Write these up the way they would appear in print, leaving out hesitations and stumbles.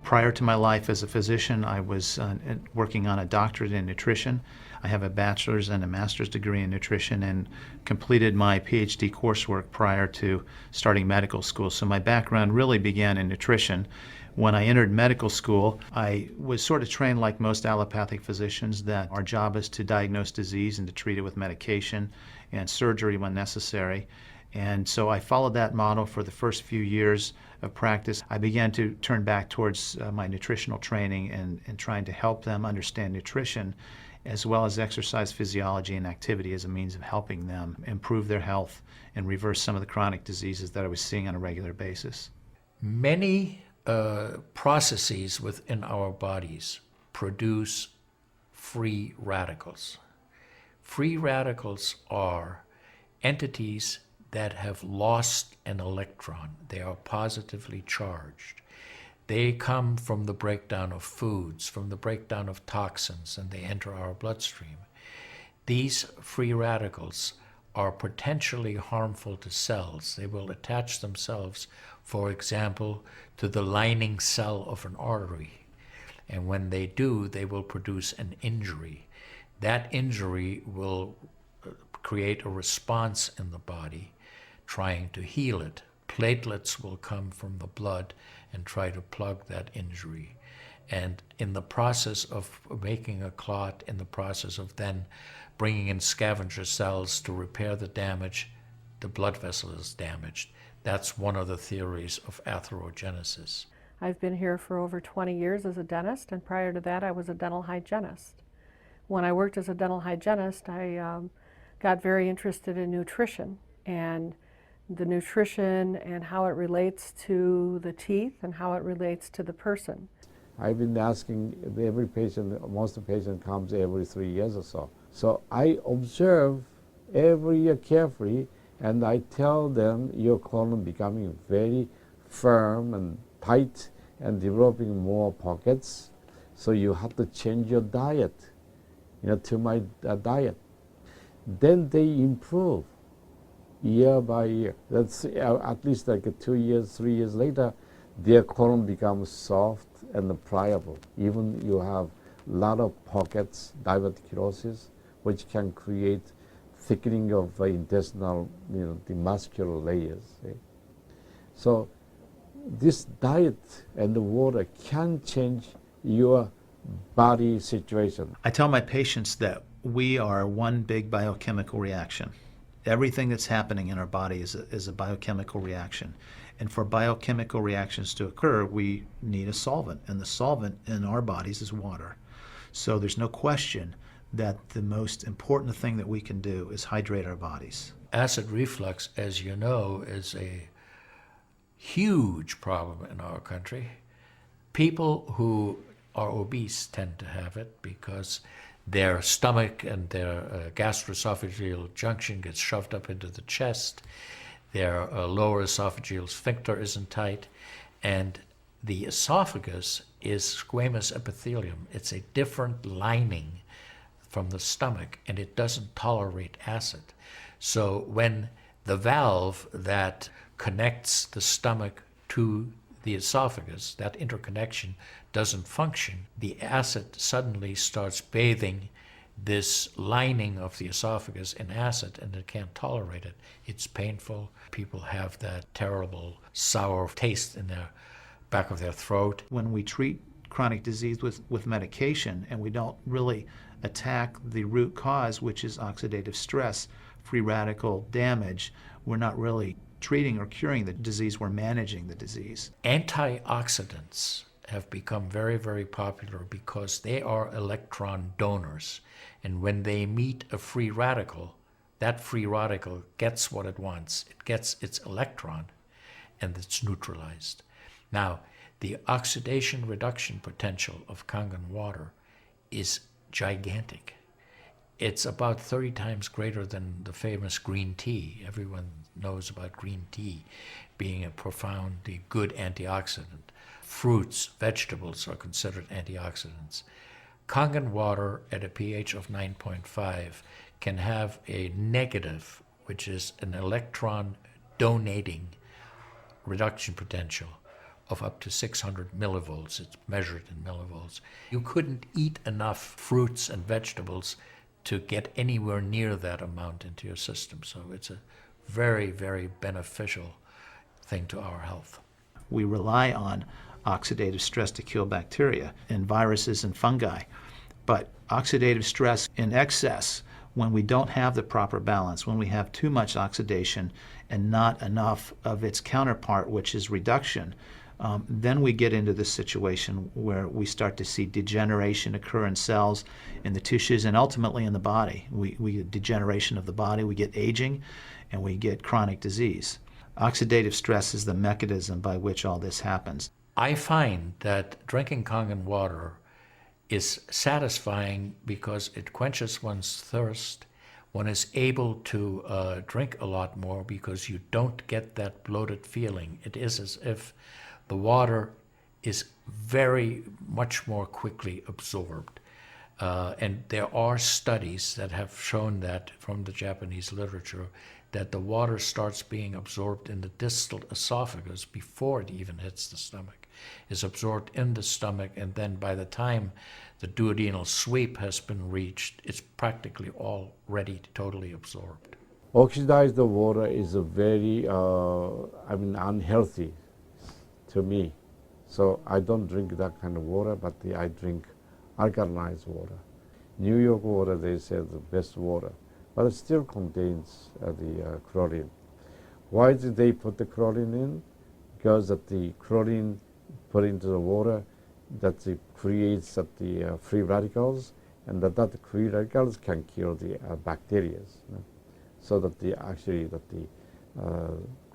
Prior to my life as a physician, I was working on a doctorate in nutrition. I have a bachelor's and a master's degree in nutrition and completed my PhD coursework prior to starting medical school. So my background really began in nutrition. When I entered medical school, I was sort of trained like most allopathic physicians that our job is to diagnose disease and to treat it with medication and surgery when necessary. And so I followed that model for the first few years of practice. I began to turn back towards my nutritional training and trying to help them understand nutrition as well as exercise physiology and activity as a means of helping them improve their health and reverse some of the chronic diseases that I was seeing on a regular basis. Many processes within our bodies produce free radicals. Free radicals are entities that have lost an electron. They are positively charged. They come from the breakdown of foods, from the breakdown of toxins, and they enter our bloodstream. These free radicals are potentially harmful to cells. They will attach themselves, for example, to the lining cell of an artery. And when they do, they will produce an injury. That injury will create a response in the body trying to heal it. Platelets will come from the blood and try to plug that injury. And in the process of making a clot, in the process of then bringing in scavenger cells to repair the damage, the blood vessel is damaged. That's one of the theories of atherogenesis. I've been here for over 20 years as a dentist, and prior to that I was a dental hygienist. When I worked as a dental hygienist, I got very interested in nutrition and the nutrition and how it relates to the teeth and how it relates to the person. I've been asking every patient, most of the patient comes every 3 years or so. So I observe every year carefully, and I tell them your colon becoming very firm and tight and developing more pockets. So you have to change your diet, to my diet. Then they improve year by year. That's at least like 2 years, 3 years later, their colon becomes soft and pliable. Even you have a lot of pockets, diverticulosis, which can create thickening of intestinal, the muscular layers. So this diet and the water can change your body situation. I tell my patients that we are one big biochemical reaction. Everything that's happening in our body is a biochemical reaction. And for biochemical reactions to occur, we need a solvent. And the solvent in our bodies is water. So there's no question that the most important thing that we can do is hydrate our bodies. Acid reflux, as you know, is a huge problem in our country. People who are obese tend to have it because their stomach and their gastroesophageal junction gets shoved up into the chest. Their lower esophageal sphincter isn't tight, and the esophagus is squamous epithelium. It's a different lining from the stomach, and it doesn't tolerate acid. So when the valve that connects the stomach to the esophagus, that interconnection doesn't function, the acid suddenly starts bathing this lining of the esophagus in acid, and it can't tolerate it. It's painful. People have that terrible sour taste in the back of their throat. When we treat chronic disease with medication and we don't really attack the root cause, which is oxidative stress, free radical damage, we're not really treating or curing the disease, we're managing the disease. Antioxidants have become very, very popular because they are electron donors. And when they meet a free radical, that free radical gets what it wants. It gets its electron, and it's neutralized. Now, the oxidation reduction potential of Kangen water is gigantic. It's about 30 times greater than the famous green tea. Everyone knows about green tea being a profoundly good antioxidant. Fruits, vegetables are considered antioxidants. Kangen water at a pH of 9.5 can have a negative, which is an electron donating reduction potential of up to 600 millivolts. It's measured in millivolts. You couldn't eat enough fruits and vegetables to get anywhere near that amount into your system. So it's a very, very beneficial thing to our health. We rely on oxidative stress to kill bacteria and viruses and fungi. But oxidative stress in excess, when we don't have the proper balance, when we have too much oxidation and not enough of its counterpart, which is reduction, then we get into this situation where we start to see degeneration occur in cells, in the tissues, and ultimately in the body. We get degeneration of the body, we get aging, and we get chronic disease. Oxidative stress is the mechanism by which all this happens. I find that drinking Kangen water is satisfying because it quenches one's thirst. One is able to drink a lot more because you don't get that bloated feeling. It is as if the water is very much more quickly absorbed. And there are studies that have shown that from the Japanese literature, that the water starts being absorbed in the distal esophagus before it even hits the stomach. Is absorbed in the stomach, and then by the time the duodenal sweep has been reached, it's practically already totally absorbed. Oxidized water is a very, unhealthy to me. So I don't drink that kind of water, but I drink alkalinized water. New York water, they say, the best water, but it still contains the chlorine. Why did they put the chlorine in? Because that the chlorine put into the water, that it creates the free radicals, and that free radicals can kill the bacteria. So that the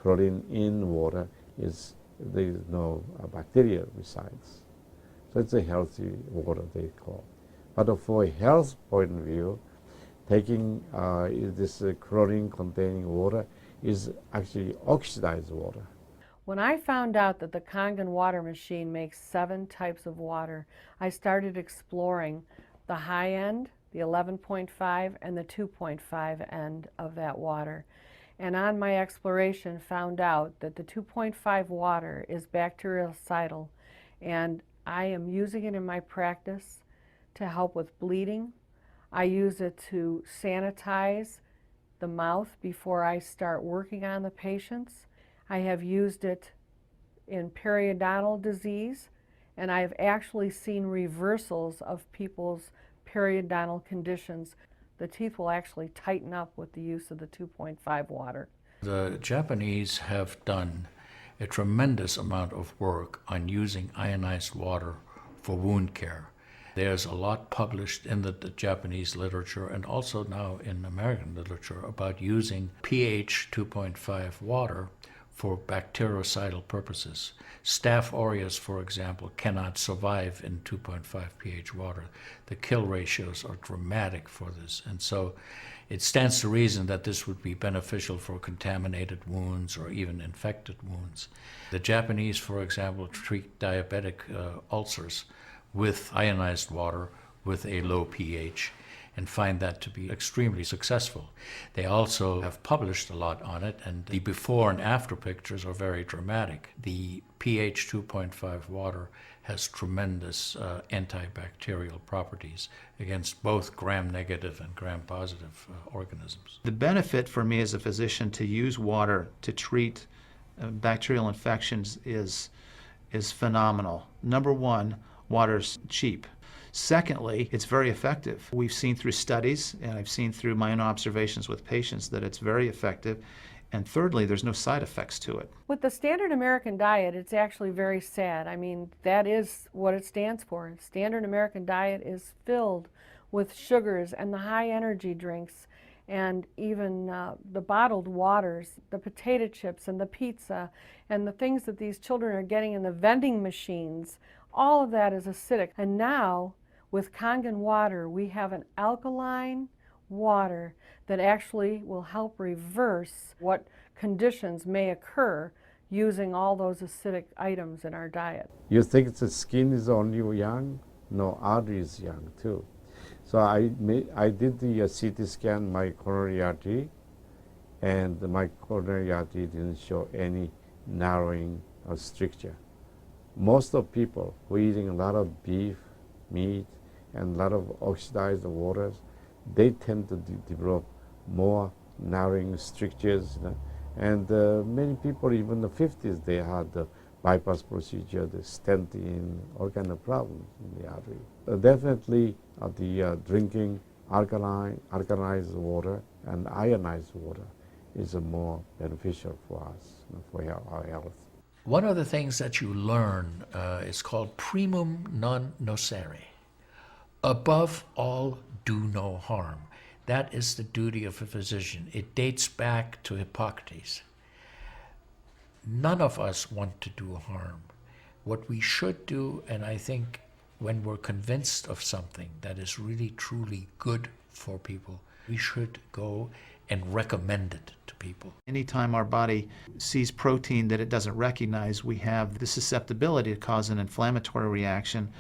chlorine in water is, there is no bacteria resides. So it's a healthy water, they call. But for a health point of view, taking this chlorine containing water is actually oxidized water. When I found out that the Kangen water machine makes 7 types of water, I started exploring the high end, the 11.5, and the 2.5 end of that water. And on my exploration, found out that the 2.5 water is bactericidal, and I am using it in my practice to help with bleeding. I use it to sanitize the mouth before I start working on the patients. I have used it in periodontal disease, and I have actually seen reversals of people's periodontal conditions. The teeth will actually tighten up with the use of the 2.5 water. The Japanese have done a tremendous amount of work on using ionized water for wound care. There's a lot published in the Japanese literature and also now in American literature about using pH 2.5 water for bactericidal purposes. Staph aureus, for example, cannot survive in 2.5 pH water. The kill ratios are dramatic for this, and so it stands to reason that this would be beneficial for contaminated wounds or even infected wounds. The Japanese, for example, treat diabetic ulcers with ionized water with a low pH and find that to be extremely successful. They also have published a lot on it, and the before and after pictures are very dramatic. The pH 2.5 water has tremendous antibacterial properties against both gram-negative and gram-positive organisms. The benefit for me as a physician to use water to treat bacterial infections is phenomenal. Number one, water's cheap. Secondly, it's very effective. We've seen through studies, and I've seen through my own observations with patients, that it's very effective. And thirdly, there's no side effects to it. With the standard American diet, it's actually very sad. I mean, that is what it stands for. Standard American diet is filled with sugars and the high energy drinks, and even the bottled waters, the potato chips and the pizza, and the things that these children are getting in the vending machines. All of that is acidic. And now, with Kangen water, we have an alkaline water that actually will help reverse what conditions may occur using all those acidic items in our diet. You think the skin is only young? No, artery is young too. So I did the CT scan, my coronary artery, and my coronary artery didn't show any narrowing or stricture. most of people who are eating a lot of beef, meat, and a lot of oxidized waters, they tend to develop more narrowing strictures. And many people, even in the 50s, they had the bypass procedure, the stent in, all kind of problems in the artery. Definitely the drinking alkalized water and ionized water is more beneficial for us, for our health. One of the things that you learn is called primum non nocere. Above all, do no harm. That is the duty of a physician. It dates back to Hippocrates. None of us want to do harm. What we should do, and I think when we're convinced of something that is really truly good for people, we should go and recommend it to people. Anytime our body sees protein that it doesn't recognize, we have the susceptibility to cause an inflammatory reaction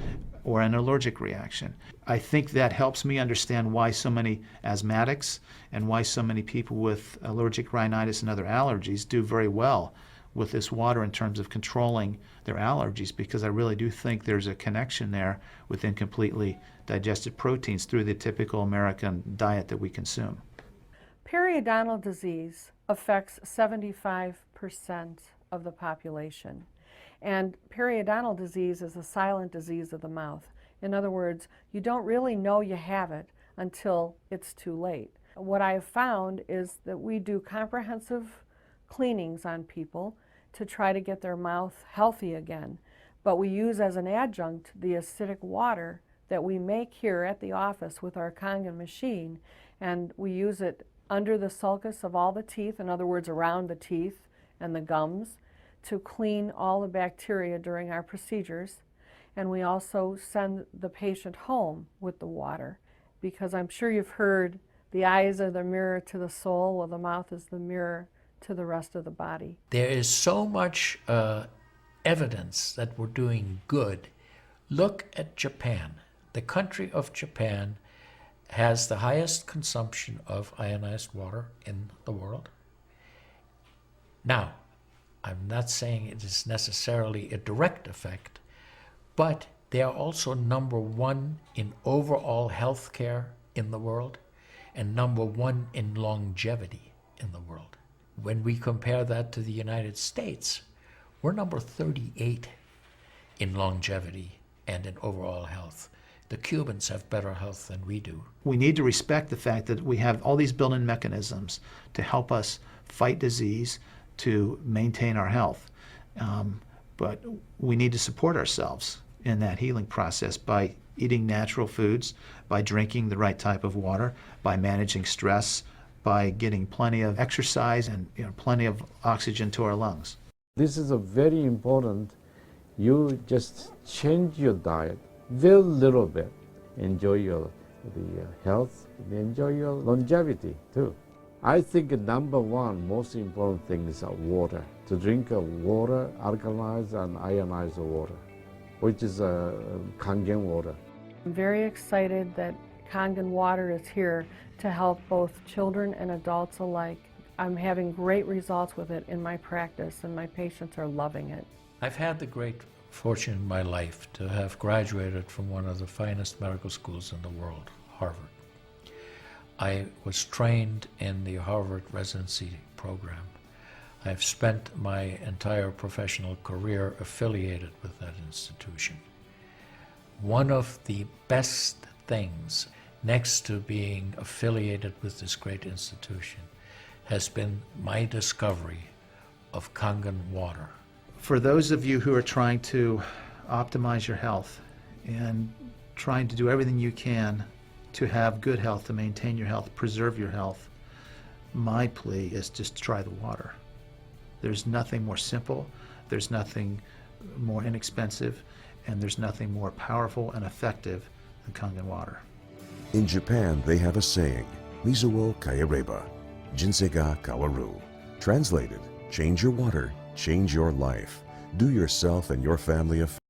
or an allergic reaction. I think that helps me understand why so many asthmatics and why so many people with allergic rhinitis and other allergies do very well with this water in terms of controlling their allergies, because I really do think there's a connection there with incompletely digested proteins through the typical American diet that we consume. Periodontal disease affects 75% of the population. And periodontal disease is a silent disease of the mouth. In other words, you don't really know you have it until it's too late. What I have found is that we do comprehensive cleanings on people to try to get their mouth healthy again. But we use as an adjunct the acidic water that we make here at the office with our Kangen machine, and we use it under the sulcus of all the teeth, in other words, around the teeth and the gums, to clean all the bacteria during our procedures. And we also send the patient home with the water, because I'm sure you've heard the eyes are the mirror to the soul, well, the mouth is the mirror to the rest of the body. There is so much evidence that we're doing good. Look at Japan. The country of Japan has the highest consumption of ionized water in the world. Now, I'm not saying it is necessarily a direct effect, but they are also number one in overall health care in the world and number one in longevity in the world. When we compare that to the United States, we're number 38 in longevity and in overall health. The Cubans have better health than we do. We need to respect the fact that we have all these built-in mechanisms to help us fight disease, to maintain our health. But we need to support ourselves in that healing process by eating natural foods, by drinking the right type of water, by managing stress, by getting plenty of exercise and plenty of oxygen to our lungs. This is a very important. You just change your diet very little bit. Enjoy the health, enjoy your longevity too. I think number one most important thing is water. To drink water, alkalized and ionized water, which is Kangen water. I'm very excited that Kangen water is here to help both children and adults alike. I'm having great results with it in my practice, and my patients are loving it. I've had the great fortune in my life to have graduated from one of the finest medical schools in the world, Harvard. I was trained in the Harvard residency program. I've spent my entire professional career affiliated with that institution. One of the best things, next to being affiliated with this great institution, has been my discovery of Kangen water. For those of you who are trying to optimize your health and trying to do everything you can to have good health, to maintain your health, preserve your health, my plea is just try the water. There's nothing more simple, there's nothing more inexpensive, and there's nothing more powerful and effective than Kangen water. In Japan, they have a saying, Mizuo Kayareba, Jinsei Kawaru. Translated, change your water, change your life. Do yourself and your family a